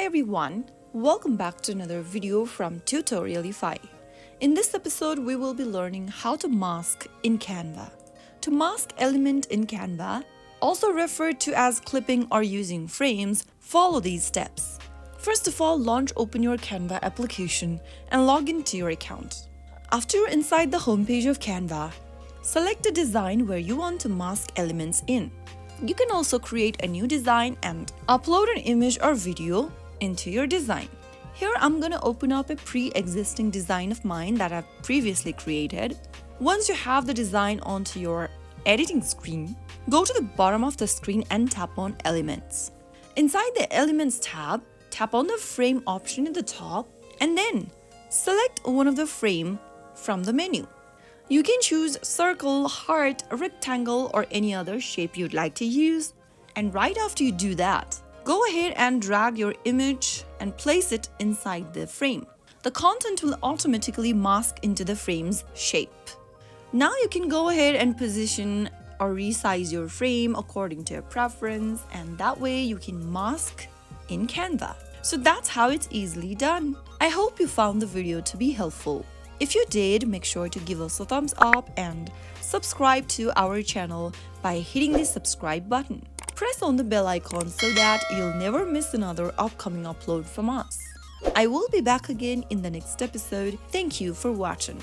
Hi everyone, welcome back to another video from Tutorialify. In this episode, we will be learning how to mask in Canva. To mask element in Canva, also referred to as clipping or using frames, follow these steps. First of all, open your Canva application and log into your account. After you're inside the homepage of Canva, select a design where you want to mask elements in. You can also create a new design and upload an image or video into your design. Here I'm gonna open up a pre-existing design of mine that I've previously created. Once you have the design onto your editing screen, go to the bottom of the screen and tap on Elements. Inside the Elements tab, tap on the frame option at the top and then select one of the frame from the menu. You can choose circle, heart, rectangle, or any other shape you'd like to use. And right after you do that, go ahead and drag your image and place it inside the frame. The content will automatically mask into the frame's shape. Now you can go ahead and position or resize your frame according to your preference, and that way you can mask in Canva. So that's how it's easily done. I hope you found the video to be helpful. If you did, make sure to give us a thumbs up and subscribe to our channel by hitting the subscribe button. Press on the bell icon so that you'll never miss another upcoming upload from us. I will be back again in the next episode. Thank you for watching.